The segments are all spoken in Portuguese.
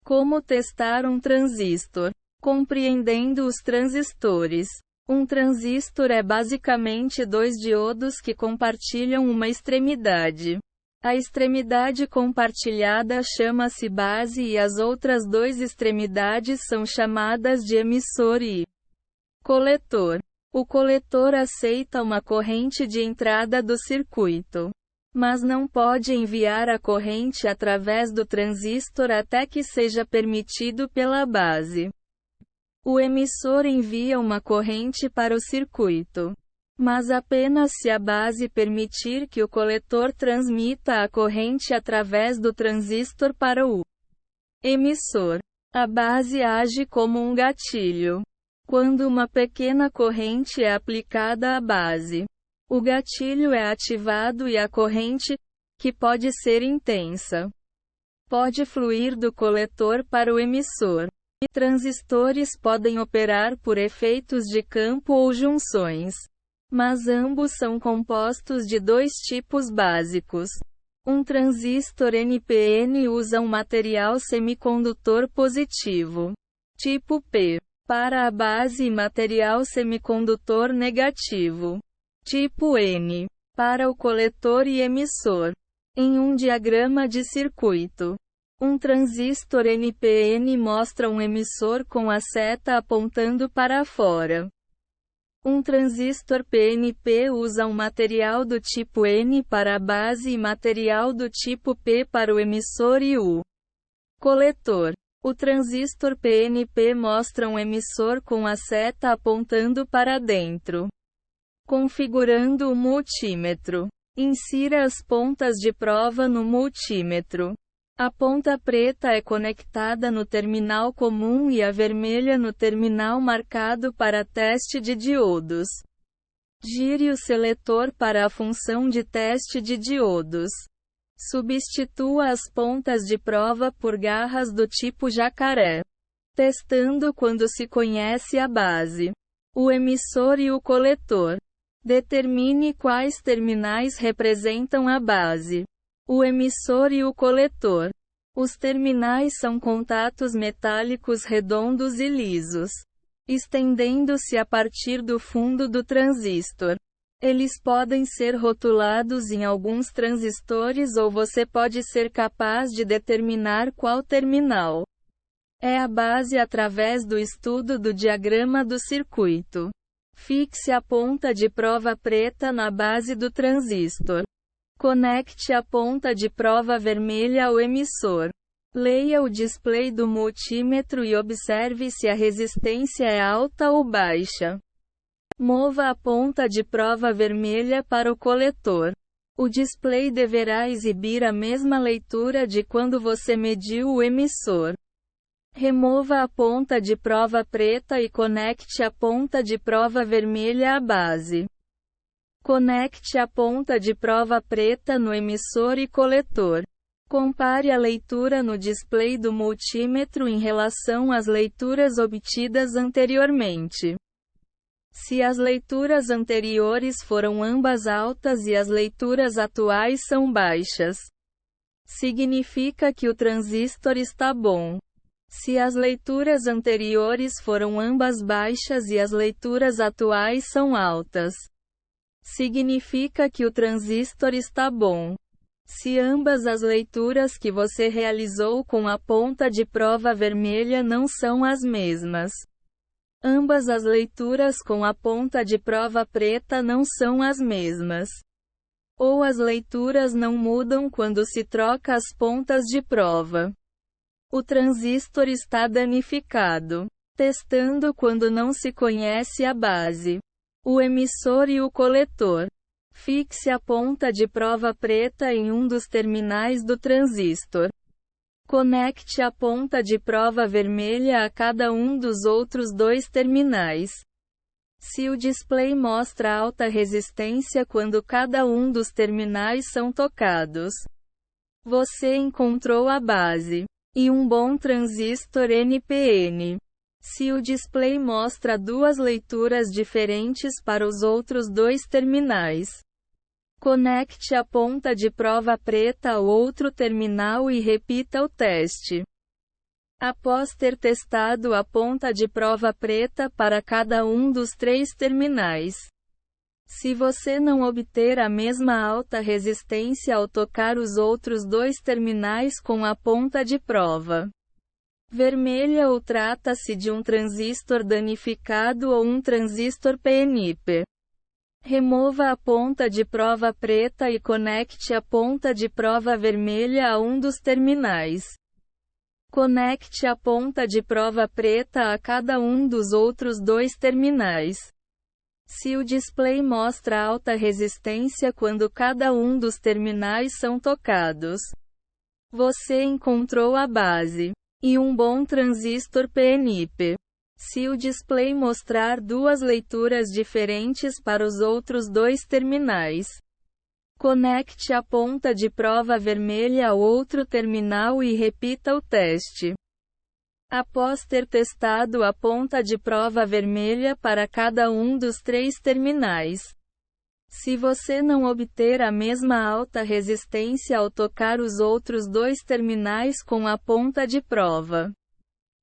Como testar um transistor? Compreendendo os transistores. Um transistor é basicamente dois diodos que compartilham uma extremidade. A extremidade compartilhada chama-se base e as outras duas extremidades são chamadas de emissor e coletor. O coletor aceita uma corrente de entrada do circuito, mas não pode enviar a corrente através do transistor até que seja permitido pela base. O emissor envia uma corrente para o circuito, mas apenas se a base permitir que o coletor transmita a corrente através do transistor para o emissor. A base age como um gatilho. Quando uma pequena corrente é aplicada à base, o gatilho é ativado e a corrente, que pode ser intensa, pode fluir do coletor para o emissor. Transistores podem operar por efeitos de campo ou junções, mas ambos são compostos de dois tipos básicos. Um transistor NPN usa um material semicondutor positivo, tipo P, para a base e material semicondutor negativo, tipo N, para o coletor e emissor. Em um diagrama de circuito, um transistor NPN mostra um emissor com a seta apontando para fora. Um transistor PNP usa um material do tipo N para a base e material do tipo P para o emissor e o coletor. O transistor PNP mostra um emissor com a seta apontando para dentro. Configurando o multímetro. Insira as pontas de prova no multímetro. A ponta preta é conectada no terminal comum e a vermelha no terminal marcado para teste de diodos. Gire o seletor para a função de teste de diodos. Substitua as pontas de prova por garras do tipo jacaré. Testando quando se conhece a base, o emissor e o coletor. Determine quais terminais representam a base, o emissor e o coletor. Os terminais são contatos metálicos redondos e lisos, estendendo-se a partir do fundo do transistor. Eles podem ser rotulados em alguns transistores ou você pode ser capaz de determinar qual terminal é a base através do estudo do diagrama do circuito. Fixe a ponta de prova preta na base do transistor. Conecte a ponta de prova vermelha ao emissor. Leia o display do multímetro e observe se a resistência é alta ou baixa. Mova a ponta de prova vermelha para o coletor. O display deverá exibir a mesma leitura de quando você mediu o emissor. Remova a ponta de prova preta e conecte a ponta de prova vermelha à base. Conecte a ponta de prova preta no emissor e coletor. Compare a leitura no display do multímetro em relação às leituras obtidas anteriormente. Se as leituras anteriores foram ambas altas e as leituras atuais são baixas, significa que o transistor está bom. Se as leituras anteriores foram ambas baixas e as leituras atuais são altas, significa que o transistor está bom. Se ambas as leituras que você realizou com a ponta de prova vermelha não são as mesmas, ambas as leituras com a ponta de prova preta não são as mesmas, ou as leituras não mudam quando se troca as pontas de prova, o transistor está danificado. Testando quando não se conhece a base, o emissor e o coletor. Fixe a ponta de prova preta em um dos terminais do transistor. Conecte a ponta de prova vermelha a cada um dos outros dois terminais. Se o display mostra alta resistência quando cada um dos terminais são tocados, você encontrou a base e um bom transistor NPN. Se o display mostra duas leituras diferentes para os outros dois terminais, conecte a ponta de prova preta ao outro terminal e repita o teste. Após ter testado a ponta de prova preta para cada um dos 3 terminais, se você não obter a mesma alta resistência ao tocar os outros 2 terminais com a ponta de prova vermelha ou trata-se de um transistor danificado ou um transistor PNP, remova a ponta de prova preta e conecte a ponta de prova vermelha a um dos terminais. Conecte a ponta de prova preta a cada um dos outros 2 terminais. Se o display mostra alta resistência quando cada um dos terminais são tocados, você encontrou a base e um bom transistor PNP. Se o display mostrar 2 leituras diferentes para os outros 2 terminais, conecte a ponta de prova vermelha ao outro terminal e repita o teste. Após ter testado a ponta de prova vermelha para cada um dos 3 terminais, se você não obter a mesma alta resistência ao tocar os outros 2 terminais com a ponta de prova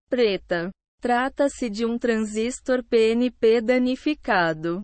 preta, trata-se de um transistor PNP danificado.